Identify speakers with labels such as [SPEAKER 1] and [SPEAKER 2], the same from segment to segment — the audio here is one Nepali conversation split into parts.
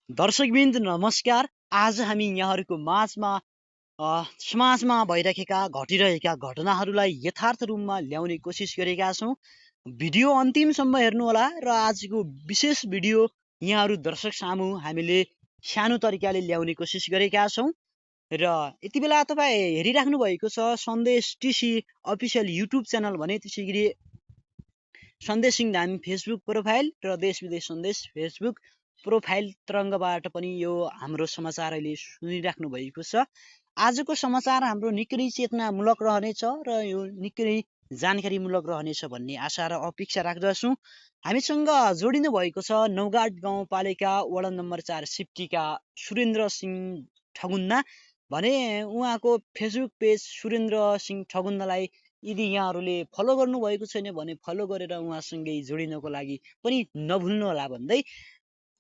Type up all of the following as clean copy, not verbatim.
[SPEAKER 1] दर्शकवृन्द नमस्कार। आज हामी यहाँहरूको माझमा समाजमा भइरहेका घटिरहेका घटनाहरूलाई यथार्थ रूपमा ल्याउने कोसिस गरेका छौँ। भिडियो अन्तिमसम्म हेर्नुहोला र आजको विशेष भिडियो यहाँहरू दर्शक सामु हामीले सानो तरिकाले ल्याउने कोसिस गरेका छौँ। र यति बेला तपाईँ हेरिराख्नु भएको छ सन्देश टिसी अफिसियल युट्युब च्यानल भने, त्यसै गरी सन्देश सिंह धामी फेसबुक प्रोफाइल र देश विदेश सन्देश फेसबुक प्रोफाइल तरङ्गबाट पनि यो हाम्रो समाचार अहिले सुनिराख्नु भएको छ। आजको समाचार हाम्रो निकै चेतनामूलक रहनेछ र यो निकै जानकारीमूलक रहनेछ भन्ने आशा र अपेक्षा राख्दछु। हामीसँग जोडिनु भएको छ नौगाट गाउँपालिका वडा नम्बर 4 सिफ्टीका सुरेन्द्र सिंह ठगुन्ना भने। उहाँको फेसबुक पेज सुरेन्द्र सिंह ठगुन्नालाई यदि यहाँहरूले फलो गर्नुभएको छैन भने फलो गरेर उहाँसँगै जोडिनको लागि पनि नभुल्नुहोला भन्दै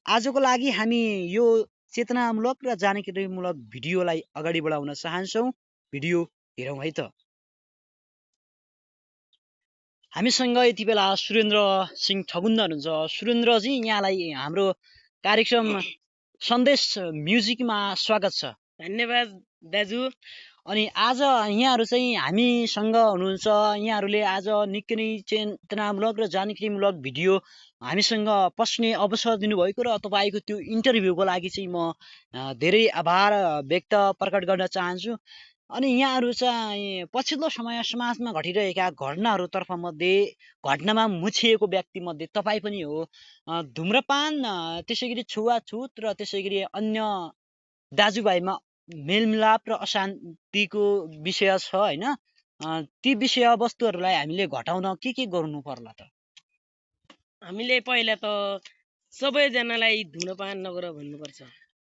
[SPEAKER 1] आजको लागि हामी यो चेतनामूलक र जानकारीमूलक भिडियोलाई अगाडि बढाउन चाहन्छौँ। भिडियो हेरौँ है त। हामीसँग यति बेला सुरेन्द्र सिंह ठगुन्ना हुनुहुन्छ। सुरेन्द्रजी, यहाँलाई हाम्रो कार्यक्रम सन्देश म्युजिकमा स्वागत छ।
[SPEAKER 2] धन्यवाद दाजु।
[SPEAKER 1] अनि आज यहाँहरू चाहिँ हामीसँग हुनुहुन्छ। यहाँहरूले आज निकै नै चेतनामूलक र जानकारीमूलक भिडियो हामीसँग पस्ने अवसर दिनुभएको र तपाईँको त्यो इन्टरभ्यूको लागि चाहिँ म धेरै आभार प्रकट गर्न चाहन्छु। अनि यहाँहरू चाहिँ पछिल्लो समय समाजमा घटिरहेका घटनाहरूतर्फ मध्ये घटनामा मुछिएको व्यक्ति मध्ये तपाईँ पनि हो। धुम्रपान, त्यसै गरी छुवाछुत र त्यसै गरी अन्य दाजुभाइमा मेलमिलाप र अशान्तिको विषय छ होइन। ती विषय वस्तुहरूलाई हामीले घटाउन के गर्नु पर्ला त?
[SPEAKER 2] हामीले पहिला त सबैजनालाई धुम्रपान नगर भन्नुपर्छ।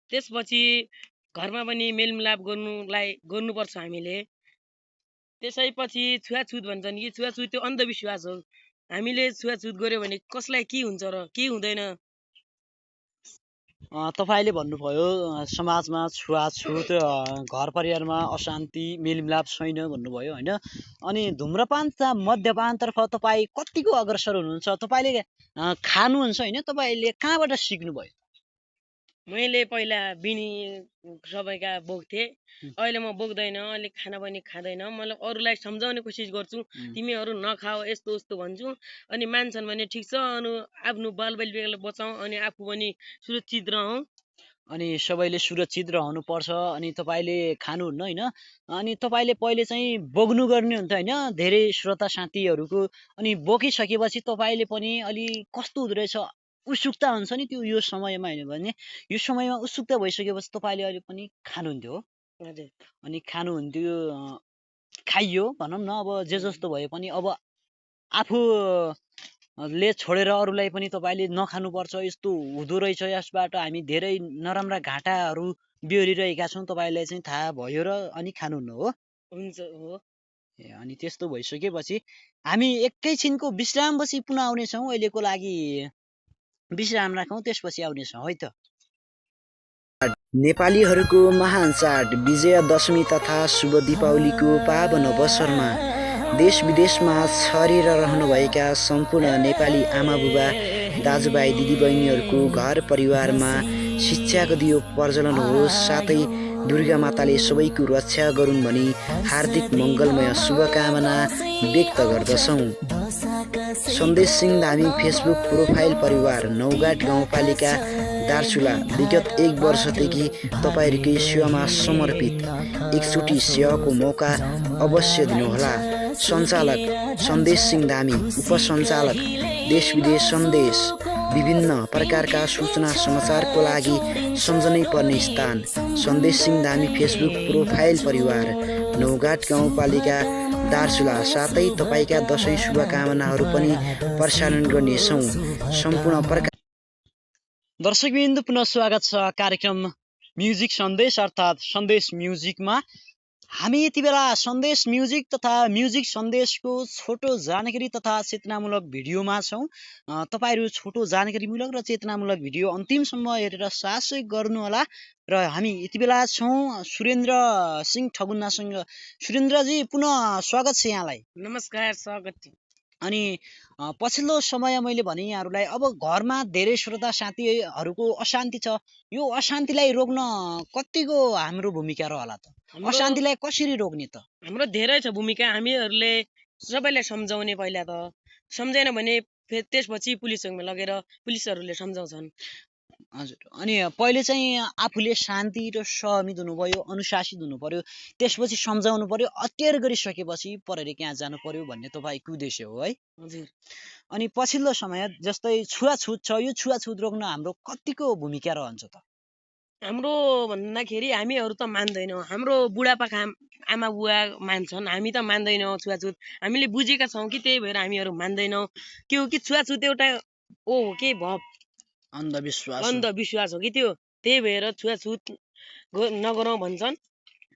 [SPEAKER 2] त्यसपछि घरमा पनि मेलमिलाप गर्नुपर्छ हामीले। त्यसैपछि छुवाछुत भन्छन् कि छुवाछुत त्यो अन्धविश्वास हो। हामीले छुवाछुत गर्यो भने कसलाई के हुन्छ र के हुँदैन।
[SPEAKER 1] तपाईँले भन्नुभयो समाजमा छुवाछुत, घर परिवारमा अशान्ति, मेलमिलाप छैन भन्नुभयो होइन। अनि धुम्रपान मद्यपानतर्फ तपाईँ कतिको अग्रसर हुनुहुन्छ? तपाईँले खानुहुन्छ होइन? तपाईँले कहाँबाट सिक्नुभयो?
[SPEAKER 2] मैले पहिला बिनी सबैका बोक्थेँ। अहिले म बोक्दैन। अहिले खाना पनि खाँदैन। मैले अरूलाई सम्झाउने कोसिस गर्छु, तिमीहरू नखाओ यस्तो उस्तो भन्छु। अनि मान्छन् भने ठिक छ, आफ्नो बालबालिकालाई बचाऊ अनि आफू पनि सुरक्षित रहौँ।
[SPEAKER 1] अनि सबैले सुरक्षित रहनुपर्छ। अनि तपाईँले खानुहुन्न होइन। अनि तपाईँले पहिले चाहिँ बोक्नु गर्ने हुन्छ होइन धेरै श्रोता साथीहरूको। अनि बोकिसकेपछि तपाईँले पनि अलि कस्तो हुँदो रहेछ उत्सुकता हुन्छ नि त्यो यो समयमा होइन भने। यो समयमा उत्सुकता भइसकेपछि तपाईँले अहिले पनि खानुहुन्थ्यो।
[SPEAKER 2] हजुर।
[SPEAKER 1] अनि खानुहुन्थ्यो, खाइयो भनौँ न। अब जे जस्तो भए पनि अब आफूले छोडेर अरूलाई पनि तपाईँले नखानुपर्छ, यस्तो हुँदो रहेछ, यसबाट हामी धेरै नराम्रा घाटाहरू बिहोरिरहेका छौँ, तपाईँलाई चाहिँ थाहा भयो र अनि खानुहुन्न हो?
[SPEAKER 2] हुन्छ हो।
[SPEAKER 1] ए अनि त्यस्तो भइसकेपछि हामी एकैछिनको विश्रामपछि पुनः आउनेछौँ। अहिलेको लागि विश्राम राखौँ, त्यसपछि आउनेछौँ है त। नेपालीहरूको महान चाड विजयादशमी तथा शुभ दीपावलीको पावन अवसरमा देश विदेशमा छरेर रहनुभएका सम्पूर्ण नेपाली आमा बुबा दाजुभाइ दिदीबहिनीहरूको घर परिवारमा शिक्षाको दियो प्रज्वलन होस्, साथै दुर्गा माताले सबैको रक्षा गरून् भनी हार्दिक मङ्गलमय शुभकामना व्यक्त गर्दछौँ। सन्देश सिंह धामी फेसबुक प्रोफाइल परिवार नौगाट गाउँपालिका दार्चुला विगत 1 वर्षदेखि तपाईँहरूकै सेवामा समर्पित। एकचोटि सेवाको मौका अवश्य दिनुहोला। सञ्चालक सन्देश सिंह धामी, उपसञ्चालक देश विदेश सन्देश। विभिन्न प्रकारका सूचना समाचारको लागि सम्झनै पर्ने स्थान सन्देश सिंह धामी फेसबुक प्रोफाइल परिवार नौगाट गाउँपालिका दार्चुला। साथै तपाईँका दशैं शुभकामनाहरू पनि प्रसारण गर्नेछौँ। सम्पूर्ण प्रकार दर्शकबिन्दु पुनः स्वागत छ कार्यक्रम म्युजिक सन्देश अर्थात् सन्देश म्युजिकमा। हामी यति बेला सन्देश म्युजिक तथा म्युजिक सन्देशको छोटो जानकारी तथा चेतनामूलक भिडियोमा छौँ। तपाईँहरू छोटो जानकारीमूलक र चेतनामूलक भिडियो अन्तिमसम्म हेरेर साहस गर्नुहोला। र हामी यति बेला छौँ सुरेन्द्र सिंह ठगुन्नासँग। सुरेन्द्रजी पुनः स्वागत छ यहाँलाई।
[SPEAKER 2] नमस्कार, स्वागत छ।
[SPEAKER 3] अनि पछिल्लो समय मैले भने यहाँहरूलाई अब घरमा धेरै श्रोता साथीहरूको अशान्ति छ। यो अशान्तिलाई रोक्न कतिको हाम्रो भूमिका रहला त?
[SPEAKER 2] हाम्रो
[SPEAKER 3] अशान्तिलाई कसरी रोक्ने त?
[SPEAKER 2] हाम्रो धेरै छ भूमिका। हामीहरूले सबैलाई सम्झाउने, पहिला त सम्झेन भने त्यसपछि पुलिसहरूमा लगेर पुलिसहरूले सम्झाउँछन्।
[SPEAKER 3] हजुर। अनि पहिले चाहिँ आफूले शान्ति र संयमित हुनु पर्यो, अनुशासित हुनु पर्यो, त्यसपछि सम्झाउनु पर्यो, अत्यार गरिसकेपछि परेर कहाँ जानु पर्यो भन्ने तपाईँको उद्देश्य हो है।
[SPEAKER 2] हजुर।
[SPEAKER 3] अनि पछिल्लो समय जस्तै छुवाछुत छ, यो छुवाछुत रोक्न हाम्रो कतिको भूमिका रहन्छ त?
[SPEAKER 2] हाम्रो भन्दाखेरि हामीहरू त मान्दैनौँ। हाम्रो बुढापाका आमा बुवा मान्छन्, हामी त मान्दैनौँ छुवाछुत। हामीले बुझेका छौँ कि त्यही भएर हामीहरू मान्दैनौँ। के हो कि छुवाछुत एउटा हो कि
[SPEAKER 3] अन्धविश्वास हो।
[SPEAKER 2] अन्धविश्वास हो कि त्यो, त्यही भएर छुवाछुत नगरौँ भन्छन्।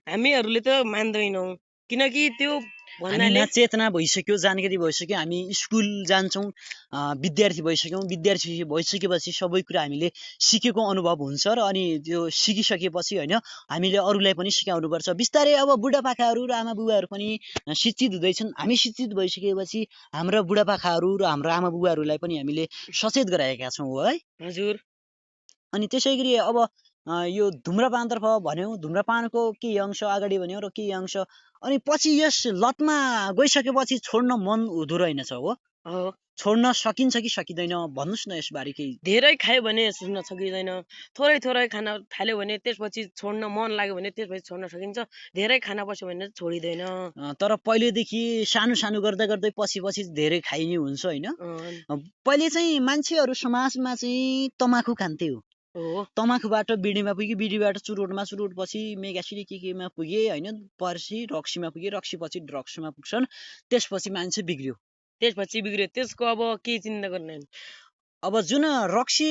[SPEAKER 2] हामीहरूले त मान्दैनौँ, किनकि त्यो भन्नाले
[SPEAKER 3] हामीमा चेतना भइसक्यो, जानकारी भइसक्यो, हामी स्कुल जान्छौँ, विद्यार्थी भइसक्यौँ, विद्यार्थी भइसकेपछि सबै कुरा हामीले सिकेको अनुभव हुन्छ र अनि त्यो सिकिसकेपछि होइन हामीले अरूलाई पनि सिकाउनुपर्छ। बिस्तारै अब बुढापाकाहरू र आमा बुबाहरू पनि शिक्षित हुँदैछन्। हामी शिक्षित भइसकेपछि हाम्रा बुढापाकाहरू र हाम्रो आमा बुबाहरूलाई पनि हामीले सचेत गराएका छौँ है।
[SPEAKER 2] हजुर।
[SPEAKER 3] अनि त्यसै गरी अब यो धुम्रपानतर्फ भन्यौँ, धुम्रपानको केही अंश अगाडि भन्यौँ र केही अंश अनि पछि यस लतमा गइसकेपछि छोड्न मन हुँदो रहेनछ हो।
[SPEAKER 2] हो।
[SPEAKER 3] छोड्न सकिन्छ कि सकिँदैन भन्नुहोस् न यसबारे केही।
[SPEAKER 2] धेरै खायो भने छोड्न सकिँदैन। थोरै थोरै खान थाल्यो भने त्यसपछि छोड्न मन लाग्यो भने त्यसपछि छोड्न सकिन्छ। धेरै खान बस्यो भने छोडिँदैन।
[SPEAKER 3] तर पहिलेदेखि सानो सानो गर्दा गर्दै पछि धेरै खाइने हुन्छ होइन। पहिले चाहिँ मान्छेहरू समाजमा चाहिँ तमाखु खान्थे हो।
[SPEAKER 2] हो।
[SPEAKER 3] तमाखुबाट बिडीमा पुगे, बिडीबाट चुरोटमा, चुरोटपछि मेगासिरी केमा पुगे होइन, पर्सी रक्सीमा पुगे, रक्सीपछि ड्रग्समा पुग्छन्। त्यसपछि मान्छे बिग्रियो।
[SPEAKER 2] त्यसपछि बिग्रियो, त्यसको अब केही चिन्ता गर्ने।
[SPEAKER 3] अब जुन रक्सी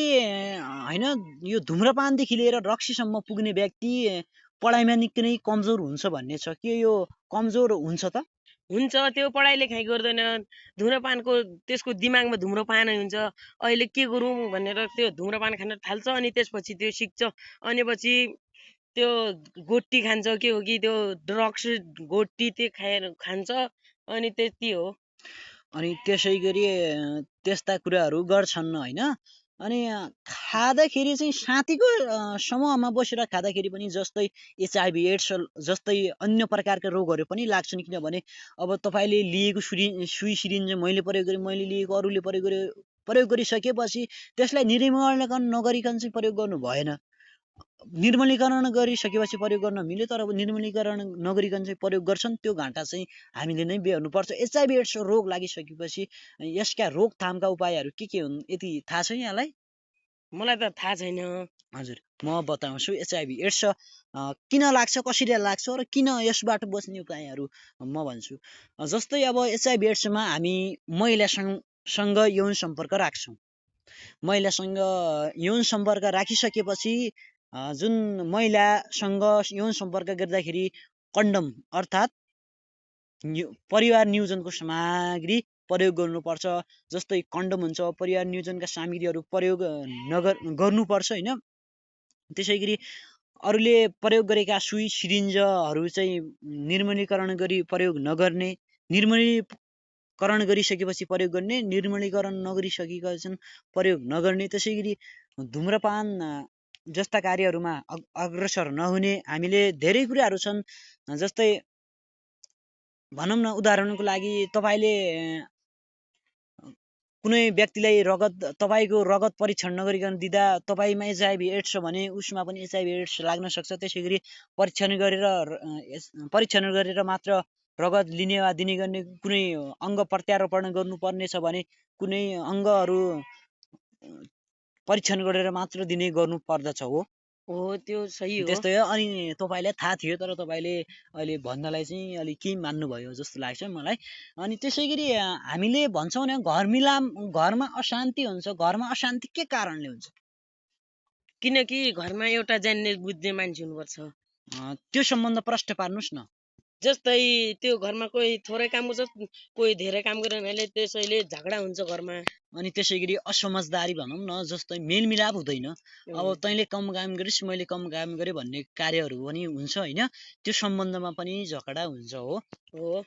[SPEAKER 3] होइन, यो धुम्रपानदेखि लिएर रक्सीसम्म पुग्ने व्यक्ति पढाइमा निकै नै कमजोर हुन्छ भन्ने छ। के यो कमजोर हुन्छ त?
[SPEAKER 2] हुन्छ, त्यो पढाइ लेखाइ गर्दैन। धुम्रपानको त्यसको दिमागमा धुम्रपानै हुन्छ। अहिले के गरौँ भनेर त्यो धुम्रपान खान थाल्छ, अनि त्यसपछि त्यो सिक्छ। अनि पछि त्यो गोटी खान्छ, के हो कि त्यो ड्रग्स गोटी त्यो खान्छ, अनि त्यति हो।
[SPEAKER 3] अनि त्यसै गरी त्यस्ता कुराहरू गर्छन् होइन। अनि खाँदाखेरि चाहिँ साथीको समूहमा बसेर खाँदाखेरि पनि जस्तै एचआइभी एड्स जस्तै अन्य प्रकारका रोगहरू पनि लाग्छन्। किनभने अब तपाईँले लिएको सुई सिरिन्ज मैले प्रयोग गरेँ, मैले लिएको अरूले प्रयोग गरिसकेपछि त्यसलाई निर्मलीकरण नगरिकन चाहिँ प्रयोग गर्नु भएन। निर्मलीकरण गरिसकेपछि प्रयोग गर्न मिल्यो, तर अब निर्मलीकरण नगरिकन चाहिँ प्रयोग गर्छन्, त्यो घाटा चाहिँ हामीले नै बेहोर्नुपर्छ। एचआइभी एड्स रोग लागिसकेपछि यसका रोकथामका उपायहरू के हुन् यति थाहा छ यहाँलाई?
[SPEAKER 2] मलाई त थाहा छैन।
[SPEAKER 3] हजुर, म बताउँछु। एचआइभी एड्स किन लाग्छ, कसरी लाग्छ र किन यसबाट बच्ने उपायहरू म भन्छु। जस्तै अब एचआइभी एड्समा हामी महिलासँग यौन सम्पर्क राख्छौँ। महिलासँग यौन सम्पर्क राखिसकेपछि जुन महिलासँग यौन सम्पर्क गर्दाखेरि कन्डम अर्थात् परिवार नियोजनको सामग्री प्रयोग गर्नुपर्छ। जस्तै कन्डम हुन्छ, परिवार नियोजनका सामग्रीहरू प्रयोग गर्नुपर्छ होइन। त्यसै गरी अरूले प्रयोग गरेका सुई सिरिन्जहरू चाहिँ निर्मलीकरण गरी प्रयोग नगर्ने, निर्मलीकरण गरिसकेपछि प्रयोग गर्ने, निर्मलीकरण नगरिसकेका छन् प्रयोग नगर्ने। त्यसै गरी धुम्रपान जस्ता कार्यहरूमा अग्रसर नहुने। हामीले धेरै कुराहरू छन्, जस्तै भनौँ न, उदाहरणको लागि तपाईँले कुनै व्यक्तिलाई तपाईँको रगत परीक्षण नगरिकन दिँदा तपाईँमा एचआइभी एड्स छ भने उसमा पनि एचआइभी एड्स लाग्न सक्छ। त्यसै गरी परीक्षण गरेर मात्र रगत लिने वा दिने गर्ने, कुनै अङ्ग प्रत्यारोपण गर्नुपर्ने छ भने कुनै अङ्गहरू परीक्षण गरेर मात्र दिने गर्नु पर्दछ हो।
[SPEAKER 2] त्यो सही हो।
[SPEAKER 3] त्यस्तै हो। अनि तपाईँलाई थाहा थियो, तर तपाईँले अहिले भन्नलाई चाहिँ अलिक केही मान्नुभयो जस्तो लाग्छ मलाई। अनि त्यसै गरी हामीले भन्छौँ नि, घरमा अशान्ति हुन्छ। घरमा अशान्ति के कारणले हुन्छ?
[SPEAKER 2] किनकि घरमा एउटा जान्ने बुझ्ने मान्छे हुनुपर्छ।
[SPEAKER 3] त्यो सम्बन्ध प्रश्न पार्नुहोस् न।
[SPEAKER 2] जस्तै त्यो घरमा कोही थोरै काम गर्छ, कोही धेरै काम गर्ने हुनाले त्यसैले झगडा हुन्छ घरमा।
[SPEAKER 3] अनि त्यसै गरी असमझदारी भनौँ न, जस्तै मेलमिलाप हुँदैन। अब तैँले कम काम गरिस्, मैले कम काम गरेँ भन्ने कार्यहरू पनि हुन्छ होइन। त्यो सम्बन्धमा पनि झगडा हुन्छ हो।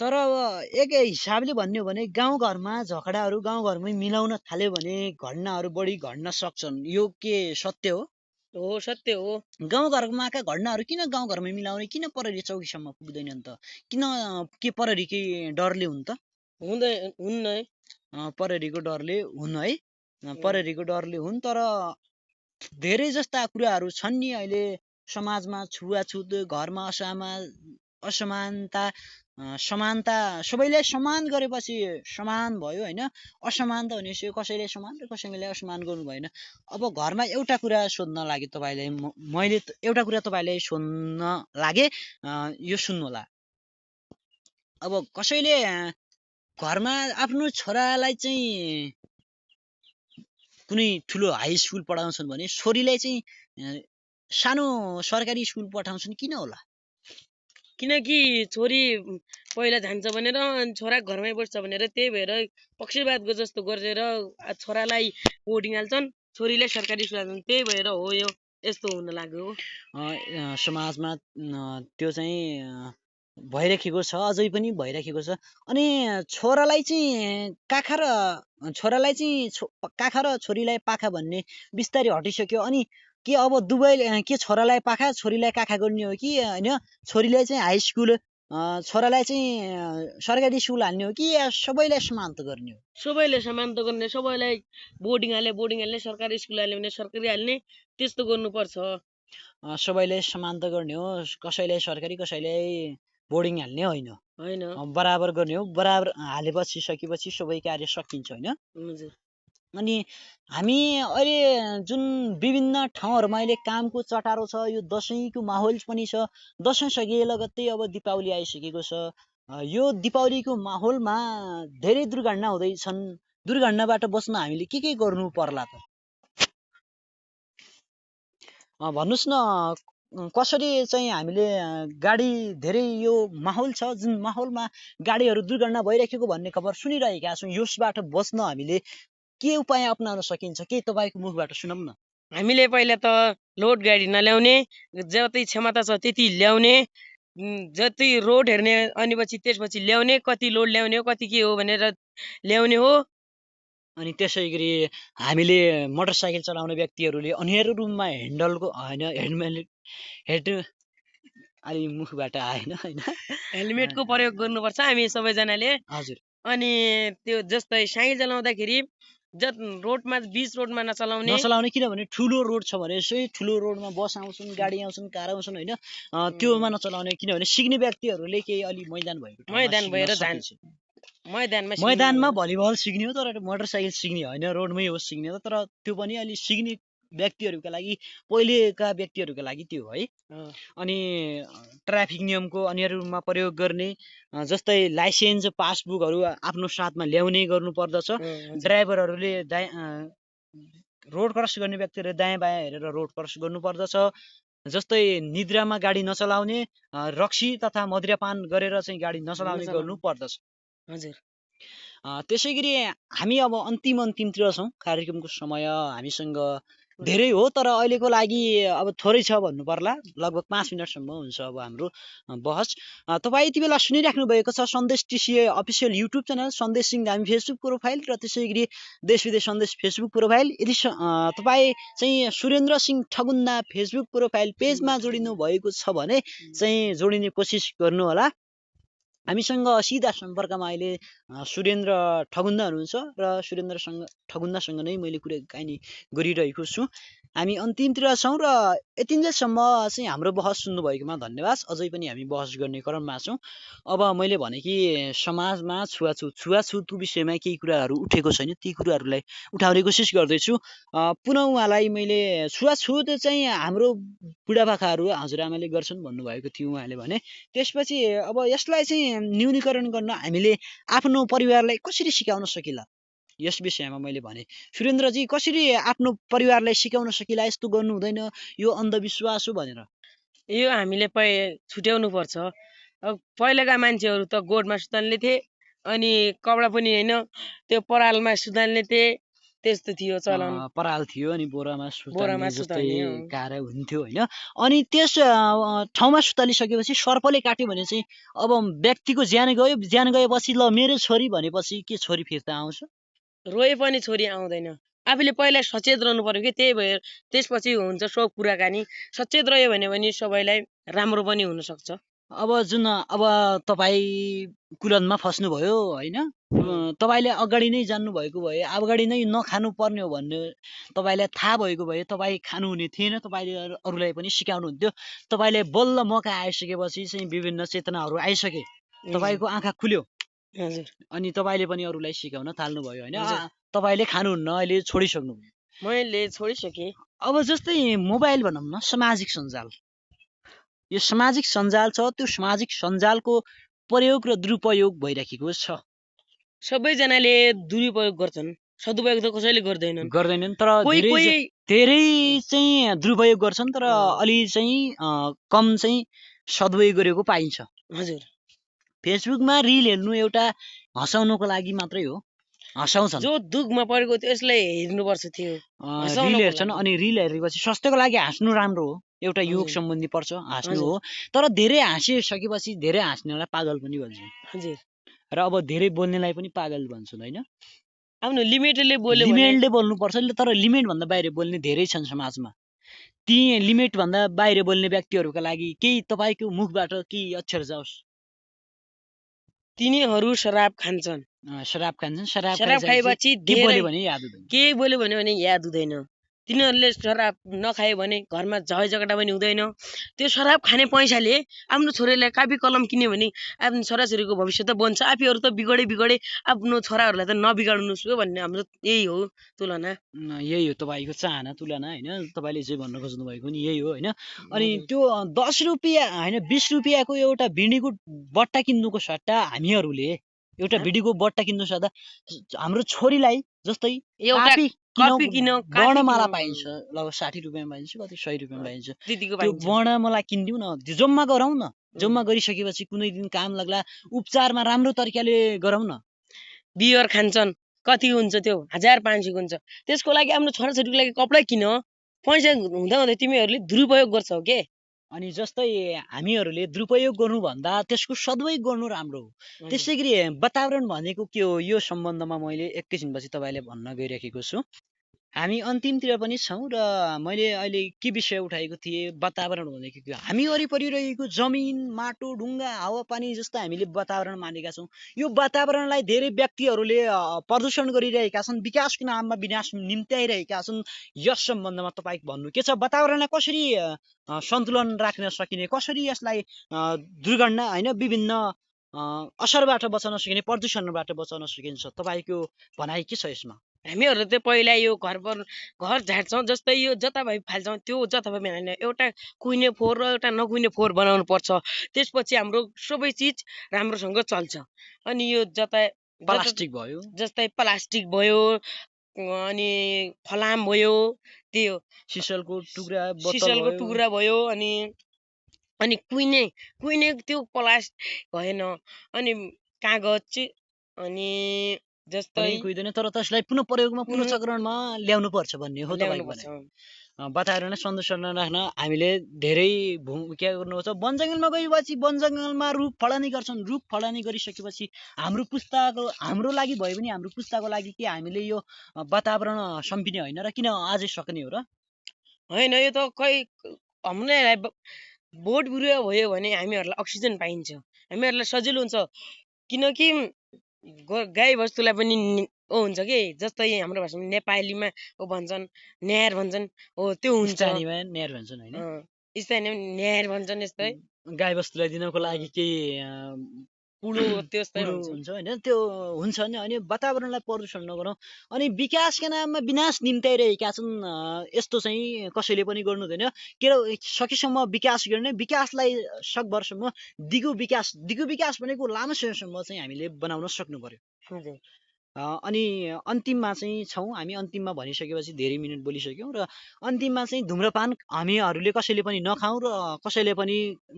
[SPEAKER 3] तर अब एक हिसाबले भन्ने हो भने गाउँघरमा झगडाहरू गाउँघरमै मिलाउन थाल्यो भने घटनाहरू बढी घट्न सक्छन्, यो के सत्य हो?
[SPEAKER 2] हो सत्य हो।
[SPEAKER 3] गाउँघरमाका घटनाहरू किन गाउँघरमै मिलाउने, किन प्रहरी चौकीसम्म पुग्दैनन् त? किन के प्रहरीकै डरले हुन् त?
[SPEAKER 2] हुन्न है।
[SPEAKER 3] प्रहरीको डरले हुन् है,
[SPEAKER 2] अँ,
[SPEAKER 3] प्रहरीको डरले हुन्। तर धेरै जस्ता कुराहरू छन् नि अहिले समाजमा, छुवाछुत, घरमा असमानता, समानता, सबैलाई समान गरेपछि समान भयो होइन। असमानता भनेपछि कसैले समान र कसैले असमान गर्नु भएन। अब घरमा एउटा कुरा सोध्न लागे तपाईँलाई, मैले एउटा कुरा तपाईँलाई सोध्न लागे, यो सुन्नु होला। अब कसैले घरमा आफ्नो छोरालाई चाहिँ कुनै ठुलो हाई स्कुल पढाउँछन् भने छोरीलाई चाहिँ सानो सरकारी स्कुल पठाउँछन्, किन होला?
[SPEAKER 2] किनकि छोरी पहिला जान्छ भनेर अनि छोरा घरमै बस्छ भनेर, त्यही भएर पक्षपातको जस्तो गरेर छोरालाई बोर्डिङ हाल्छन्, छोरीलाई सरकारी स्कुल हाल्छन्। त्यही भएर हो यो यस्तो हुन लाग्यो हो।
[SPEAKER 3] समाजमा त्यो चाहिँ भइराखेको छ, अझै पनि भइराखेको छ। अनि छोरालाई चाहिँ काखा र छोरालाई चाहिँ काखा र छोरीलाई पाखा भन्ने बिस्तारै हटिसक्यो। अनि के अब दुवैले के छोरालाई पाखा छोरीलाई काखा गर्ने हो कि होइन? छोरीलाई चाहिँ हाई स्कुल, छोरालाई चाहिँ सरकारी स्कुल हाल्ने हो कि या सबैलाई समानता गर्ने हो?
[SPEAKER 2] सबैले समानता गर्ने, सबैलाई बोर्डिङ हाल्ने, सरकारी स्कुल हाल्ने भने सरकारी हाल्ने, त्यस्तो गर्नुपर्छ।
[SPEAKER 3] सबैलाई समानता गर्ने हो, कसैलाई सरकारी कसैलाई बोर्डिङ हाल्ने होइन,
[SPEAKER 2] होइन।
[SPEAKER 3] बराबर गर्ने हो। बराबर हालेपछि सकेपछि सबै कार्य सकिन्छ होइन।
[SPEAKER 2] हजुर।
[SPEAKER 3] अनि हामी अहिले जुन विभिन्न ठाउँहरूमा अहिले कामको चटारो छ, यो दसैँको माहौल पनि छ। दसैँ सकिए लगत्तै अब दीपावली आइसकेको छ। यो दीपावलीको माहौलमा धेरै दुर्घटना हुँदैछन्। दुर्घटनाबाट बच्न हामीले के गर्नु पर्ला त? भन्नुहोस् न, कसरी चाहिँ हामीले गाडी, धेरै यो माहौल छ जुन माहौलमा गाडीहरू दुर्घटना भइराखेको भन्ने खबर सुनिरहेका छौँ, यसबाट बच्न हामीले के उपाय अप्नाउन सकिन्छ? केही तपाईँको मुखबाट सुनौँ न।
[SPEAKER 2] हामीले पहिला त लोड गाडी नल्याउने, जति क्षमता छ त्यति ल्याउने, जति रोड हेर्ने, अनि त्यसपछि ल्याउने, कति लोड ल्याउने हो, कति के हो भनेर ल्याउने हो।
[SPEAKER 3] अनि त्यसै गरी हामीले मोटरसाइकल चलाउने व्यक्तिहरूले अनिवार्य रूपमा हेन्डलको होइन, हेड अलि मुखबाट आएन होइन,
[SPEAKER 2] हेलमेटको प्रयोग गर्नुपर्छ हामी सबैजनाले।
[SPEAKER 3] हजुर।
[SPEAKER 2] अनि त्यो जस्तै साइकल चलाउँदाखेरि रोडमा, बीच रोडमा
[SPEAKER 3] नचलाउने, किनभने ठुलो रोड छ भने चाहिँ ठुलो रोडमा बस आउँछन्, गाडी आउँछन्, कार आउँछन् होइन, त्योमा नचलाउने। किनभने सिक्ने व्यक्तिहरूले केही अलि मैदान भएको ठाउँमा
[SPEAKER 2] मैदान
[SPEAKER 3] सिक्न
[SPEAKER 2] भएर
[SPEAKER 3] सकिन्छ।
[SPEAKER 2] मैदानमा
[SPEAKER 3] भलिबल सिक्ने हो, तर मोटरसाइकल सिक्ने होइन, रोडमै हो सिक्ने हो। तर त्यो पनि अलि सिक्ने व्यक्तिहरूका लागि, पहिलेका व्यक्तिहरूका लागि त्यो है। अनि ट्राफिक नियमको अनिवार्य रूपमा प्रयोग गर्ने, जस्तै लाइसेन्स, पासबुकहरू आफ्नो साथमा ल्याउने गर्नु पर्दछ। ड्राइभरहरूले रोड क्रस गर्ने व्यक्तिहरूले दायाँ बायाँ हेरेर रोड क्रस गर्नु पर्दछ। जस्तै निद्रामा गाडी नचलाउने, रक्सी तथा मदिरापान गरेर चाहिँ गाडी नचलाउने गर्नु पर्दछ।
[SPEAKER 2] हजुर।
[SPEAKER 3] त्यसै गरी हामी अब अन्तिमतिर छौँ। कार्यक्रमको समय हामीसँग धेरै हो, तर अहिलेको लागि अब थोरै छ भन्नु पर्ला। लगभग 5 मिनटसम्म हुन्छ अब हाम्रो बहस। तपाईँ यति बेला सुनिराख्नु भएको छ सन्देश टिसिए अफिसियल युट्युब च्यानल, सन्देश सिंह धामी फेसबुक प्रोफाइल र त्यसै गरी देश विदेश सन्देश फेसबुक प्रोफाइल। यदि तपाईँ चाहिँ सुरेन्द्र सिंह ठगुन्ना फेसबुक प्रोफाइल पेजमा जोडिनु भएको छ भने चाहिँ जोडिने कोसिस गर्नु होला। हामीसँग सिधा सम्पर्कमा अहिले सुरेन्द्र ठगुन्ना हुनुहुन्छ र सुरेन्द्रसँग ठगुन्नासँग नै मैले कुराकानी गरिरहेको छु। हामी अन्तिमतिर छौँ र यतिन्जेलसम्म चाहिँ हाम्रो बहस सुन्नुभएकोमा धन्यवाद। अझै पनि हामी बहस गर्ने क्रममा छौँ। अब मैले भने कि समाजमा छुवाछुतको विषयमा केही कुराहरू उठेको छैन, ती कुराहरूलाई उठाउने कोसिस गर्दैछु। पुनः उहाँलाई मैले छुवाछुत चाहिँ हाम्रो बुढापाकाहरू, हजुरआमाले गर्छन् भन्नुभएको थियो उहाँले भने। त्यसपछि अब यसलाई चाहिँ न्यूनीकरण गर्न हामीले आफ्नो परिवारलाई कसरी सिकाउन सकिला, यस विषयमा मैले भने। सुरेन्द्रजी, कसरी आफ्नो परिवारलाई सिकाउन सकिला यस्तो गर्नु हुँदैन, यो अन्धविश्वास हो भनेर?
[SPEAKER 2] यो हामीले छुट्याउनु पर्छ। अब पहिलाका मान्छेहरू त गोठमा सुताल्ने थिए, अनि कपडा पनि होइन त्यो परालमा सुताल्ने थिए, त्यस्तो थियो चलन।
[SPEAKER 3] पराल थियो अनि बोरामा
[SPEAKER 2] बोरामा
[SPEAKER 3] सुताल्ने जस्तै
[SPEAKER 2] सुताल्ने,
[SPEAKER 3] कार्य हुन्थ्यो होइन। अनि त्यस ठाउँमा सुतालिसकेपछि सर्पले काट्यो भने चाहिँ अब व्यक्तिको ज्यान गयो, ज्यान गएपछि ल मेरो छोरी भनेपछि के छोरी फिर्ता आउँछ?
[SPEAKER 2] रोए पनि छोरी आउँदैन। आफूले पहिला सचेत रहनु पर्यो कि, त्यही भएर त्यसपछि हुन्छ सब कुराकानी। सचेत रह्यो भने पनि सबैलाई राम्रो पनि हुन सक्छ।
[SPEAKER 3] अब जुन अब तपाईँ कुलनमा फस्नुभयो होइन, तपाईँले अगाडि नै जान्नुभएको भए, अगाडि नै नखानु पर्ने हो भन्ने तपाईँलाई थाहा भएको भए तपाईँ खानुहुने थिएन, तपाईँले अरूलाई पनि सिकाउनुहुन्थ्यो। तपाईँले बल्ल मौका आइसकेपछि चाहिँ विभिन्न चेतनाहरू आइसके, तपाईँको आँखा खुल्यो
[SPEAKER 2] हजुर,
[SPEAKER 3] अनि तपाईँले पनि अरूलाई सिकाउन थाल्नुभयो होइन।
[SPEAKER 2] हजुर।
[SPEAKER 3] तपाईँले खानुहुन्न, अहिले छोडिसक्नु।
[SPEAKER 2] मैले छोडिसकेँ।
[SPEAKER 3] अब जस्तै मोबाइल भनौँ न, सामाजिक सञ्जाल, यो सामाजिक सञ्जाल छ, त्यो सामाजिक सञ्जालको प्रयोग र दुरुपयोग भइराखेको छ।
[SPEAKER 2] सबैजनाले दुरुपयोग गर्छन्, सदुपयोग त कसैले
[SPEAKER 3] गर्दैनन्, तर
[SPEAKER 2] कोही कोही
[SPEAKER 3] धेरै चाहिँ दुरुपयोग गर्छन्, तर अलि चाहिँ कम चाहिँ सदुपयोग गरेको पाइन्छ।
[SPEAKER 2] हजुर,
[SPEAKER 3] फेसबुकमा रिल हेर्नु एउटा हँसाउनको लागि मात्रै हो, हँसाउँछन्।
[SPEAKER 2] जो दुःखमा परेको त्यसलाई हेर्नुपर्छ थियो।
[SPEAKER 3] रिल हेर्छन् अनि रिल हेरेपछि स्वास्थ्यको लागि हाँस्नु राम्रो हो, एउटा योग
[SPEAKER 2] हजुर।
[SPEAKER 3] सम्बन्धी पर्छ, हाँस्नु
[SPEAKER 2] हजुर।
[SPEAKER 3] हो। तर धेरै हाँसिसकेपछि धेरै हाँस्नेलाई पागल पनि भन्छन्,
[SPEAKER 2] हजुर,
[SPEAKER 3] र अब धेरै बोल्नेलाई पनि पागल भन्छन् होइन।
[SPEAKER 2] आफ्नो लिमिटले बोल्यो भने
[SPEAKER 3] लिमिटले बोल्नुपर्छ, तर लिमिट भन्दा बाहिर बोल्ने धेरै छन् समाजमा। ती लिमिट भन्दा बाहिर बोल्ने व्यक्तिहरूका लागि केही तपाईँको मुखबाट केही अक्षर जाओस्।
[SPEAKER 2] तिनीहरू शराब खान्छन्।
[SPEAKER 3] शराब खान्छन्, शराब
[SPEAKER 2] खाएपछि
[SPEAKER 3] के बोल्यो भने याद हुँदैन,
[SPEAKER 2] के बोल्यो भने याद हुँदैन। तिनीहरूले शराब नखायो भने घरमा झगडा झगडा पनि हुँदैन। त्यो शराब खाने पैसाले आफ्नो छोरीलाई कापी कलम किन्यो भने आफ्नो छोराछोरीको भविष्य त बन्छ। आफूहरू त बिगडे आफ्नो छोराहरूलाई त नबिगाड्नुहोस् हो भन्ने हाम्रो यही हो तुलना।
[SPEAKER 3] यही हो तपाईँको चाहना, तुलना होइन। तपाईँले जे भन्न खोज्नु भएको नि यही हो होइन। अनि त्यो 10 रुपियाँ होइन 20 रुपियाँको एउटा भिडीको बट्टा किन्नुको सट्टा हामीहरूले एउटा भिडीको बट्टा किन्नु सट्टा हाम्रो छोरीलाई जस्तै
[SPEAKER 2] एउटा कपी किन
[SPEAKER 3] वर्णमाला पाइन्छ, लगभग 60 रुपियाँ पाइन्छ, कति 100 रुपियाँ पाइन्छ,
[SPEAKER 2] त्यतिको
[SPEAKER 3] त्यो
[SPEAKER 2] पाइन्छ।
[SPEAKER 3] वर्णमाला किनिदिउँ न, त्यो जम्मा गरौँ न। जम्मा गरिसकेपछि कुनै दिन काम लाग्ला, उपचारमा राम्रो तरिकाले गरौँ न।
[SPEAKER 2] बियर खान्छन्, कति हुन्छ त्यो 1500 हुन्छ। त्यसको लागि आफ्नो छोराछोरीको लागि कपडा किन, पैसा हुँदा हुँदै तिमीहरूले दुरुपयोग गर्छौ के।
[SPEAKER 3] अनि जस्तै हामीहरूले दुरुपयोग गर्नुभन्दा त्यसको सदुपयोग गर्नु राम्रो हो। त्यसै गरी वातावरण भनेको के हो, यो सम्बन्धमा मैले एकैछिनपछि तपाईँलाई भन्न गइरहेको छु। हामी अन्तिमतिर पनि छौँ र मैले अहिले के विषय उठाएको थिएँ, वातावरण भनेको के हो। हामी वरिपरि रहेको जमिन, माटो, ढुङ्गा, हावापानी जस्तो हामीले वातावरण मानेका छौँ। यो वातावरणलाई धेरै व्यक्तिहरूले प्रदूषण गरिरहेका छन्, विकासको नाममा विनाश निम्त्याइरहेका छन्। यस सम्बन्धमा तपाईँको भन्नु के छ? वातावरणलाई कसरी सन्तुलन राख्न सकिने, कसरी यसलाई दुर्घटना होइन विभिन्न असरबाट बचाउन सकिने, प्रदूषणबाट बचाउन सकिन्छ, तपाईँको भनाइ के छ यसमा?
[SPEAKER 2] हामीहरू त पहिला यो घर झाड्छौँ, जस्तै यो जताभावी फाल्छौँ त्यो जताभावी होइन, एउटा कुहिने फोहोर र एउटा नकुहिने फोहोर बनाउनु पर्छ। त्यसपछि हाम्रो सबै चिज राम्रोसँग चल्छ। अनि यो
[SPEAKER 3] प्लास्टिक भयो,
[SPEAKER 2] जस्तै प्लास्टिक भयो, अनि फलाम भयो, त्यो
[SPEAKER 3] सिसलको टुक्रा
[SPEAKER 2] भयो, अनि कुहिने त्यो प्लास्टिक भएन। अनि कागज, अनि जस्तै
[SPEAKER 3] कुहिँदैन, तर त्यसलाई पुनः प्रयोगमा पुनः चक्रणमा ल्याउनु पर्छ भन्ने हो तपाईँको भनाइ। वातावरणलाई सन्तुलन राख्न हामीले धेरै भूमिका गर्नुपर्छ। वन जङ्गलमा गएपछि वन जङ्गलमा रुख फलानी गर्छन्, रुख फलानी गरिसकेपछि हाम्रो लागि भयो भने हाम्रो पुस्ताको लागि के हामीले यो वातावरण सम्पिने होइन र किन अझै सक्ने हो र?
[SPEAKER 2] होइन, यो त हामीलाई बोट बिरुवा भयो भने हामीहरूलाई अक्सिजन पाइन्छ, हामीहरूलाई सजिलो हुन्छ। किनकि गाई वस्तुलाई पनि हुन्छ कि, जस्तै हाम्रो भाषामा नेपालीमा भन्छन् न्यार भन्छन्, हो त्यो हुन्छ।
[SPEAKER 3] न्यार भन्छन् होइन,
[SPEAKER 2] स्थानीय न्यार भन्छन्। यस्तै
[SPEAKER 3] गाई वस्तुलाई दिनको लागि केही
[SPEAKER 2] कुलो त्यस्तै
[SPEAKER 3] हुन्छ होइन, त्यो हुन्छ नि। अनि वातावरणलाई प्रदूषण नगरौँ। अनि विकासका नाममा विनाश निम्त्याइरहेका छन्, यस्तो चाहिँ कसैले पनि गर्नु हुँदैन। के सकेसम्म विकास गर्ने, विकासलाई सकभरसम्म दिगो विकास भनेको लामो समयसम्म चाहिँ हामीले बनाउन सक्नु पर्यो। अनि अन्तिममा चाहिँ छौँ हामी। अन्तिममा भनिसकेपछि धेरै मिनट बोलिसक्यौँ र अन्तिममा चाहिँ धुम्रपान हामीहरूले कसैले पनि नखाउँ र कसैले पनि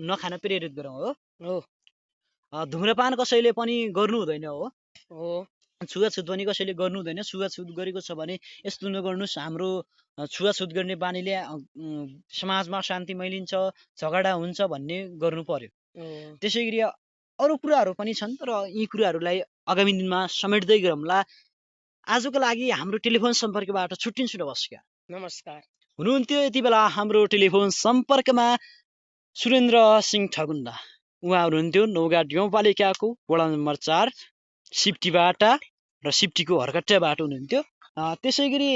[SPEAKER 3] नखान प्रेरित गरौँ। हो, धुम्रपान कसैले पनि गर्नु हुँदैन। हो, छुवाछुत पनि कसैले गर्नु हुँदैन। छुवाछुत गरेको छ भने यस्तो नगर्नुहोस्। हाम्रो छुवाछुत गर्ने बानीले समाजमा शान्ति मैलिन्छ, झगडा हुन्छ भन्ने गर्नु पर्यो।
[SPEAKER 2] हो।
[SPEAKER 3] त्यसै गरी अरू कुराहरू पनि छन्, तर यी कुराहरूलाई आगामी दिनमा समेट्दै गरौँला। आजको लागि हाम्रो टेलिफोन सम्पर्कबाट छुट्टिन्छु। नमस्कार।
[SPEAKER 2] नमस्कार।
[SPEAKER 3] हुनुहुन्थ्यो यति बेला हाम्रो टेलिफोन सम्पर्कमा सुरेन्द्र सिंह ठगुन्ना। उहाँ हुनुहुन्थ्यो नौगाट गाउँपालिकाको वडा नम्बर 4 सिप्टीबाट र सिप्टीको हरकट्टाबाट हुनुहुन्थ्यो। त्यसै गरी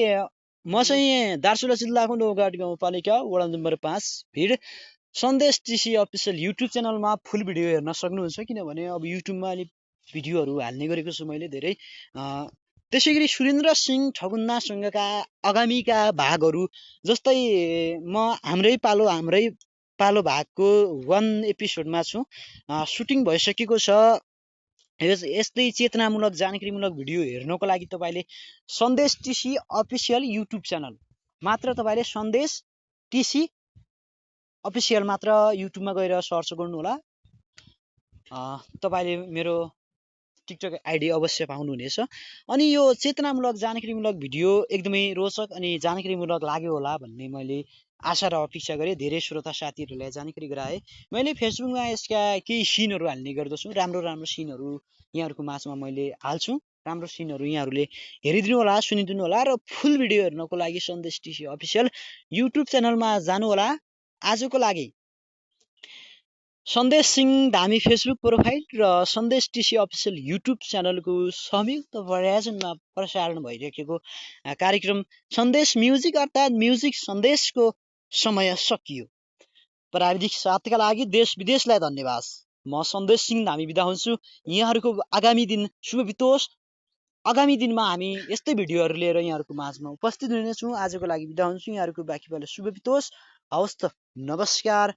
[SPEAKER 3] म चाहिँ दार्चुला जिल्लाको नौगाट गाउँपालिका वडा नम्बर 5 भिड। सन्देश टिसी अफिसियल युट्युब च्यानलमा फुल भिडियो हेर्न सक्नुहुन्छ, किनभने अब युट्युबमा अलि भिडियोहरू हाल्ने गरेको छु मैले धेरै। त्यसै गरी सुरेन्द्र सिंह ठगुन्नासँगका आगामीका भागहरू जस्तै म हाम्रै पालो भागको 1 एपिसोडमा छु। सुटिङ भइसकेको छ। यस्तै चेतनामूलक जानकारीमूलक भिडियो हेर्नको लागि तपाईँले सन्देश टिसी अफिसियल युट्युब च्यानल मात्र तपाईँले सन्देश टिसी अफिसियल मात्र युट्युबमा गएर सर्च गर्नुहोला। तपाईँले मेरो टिकटक आइडी अवश्य पाउनुहुनेछ। अनि यो चेतनामूलक जानकारीमूलक भिडियो एकदमै रोचक अनि जानकारीमूलक लाग्यो होला भन्ने मैले आशा र अपेक्षा गरेँ। धेरै श्रोता साथीहरूलाई जानकारी गराएँ। मैले फेसबुकमा यसका केही सिनहरू हाल्ने गर्दछु। राम्रो राम्रो सिनहरू यहाँहरूको माझमा मैले हाल्छु। राम्रो सिनहरू यहाँहरूले हेरिदिनु होला, सुनिदिनु होला र फुल भिडियो हेर्नको लागि सन्देश टिसी अफिसियल युट्युब च्यानलमा जानुहोला। आजको लागि सन्देश सिंह धामी फेसबुक प्रोफाइल र सन्देश टिसी अफिसियल युट्युब च्यानलको संयुक्त प्रायोजनमा प्रसारण भइरहेको कार्यक्रम सन्देश म्युजिक अर्थात् म्युजिक सन्देशको समय सकियो। प्राविधिक साथका लागि देश विदेशलाई धन्यवाद। म सन्देश सिंह धामी बिदा हुन्छु। यहाँहरूको आगामी दिन शुभ बितोस्। आगामी दिनमा हामी यस्तै भिडियोहरू लिएर यहाँहरूको माझमा उपस्थित हुनेछौँ। आजको लागि बिदा हुन्छु। यहाँहरूको बाँकी बेला शुभ बितोस्। हवस् त, नमस्कार।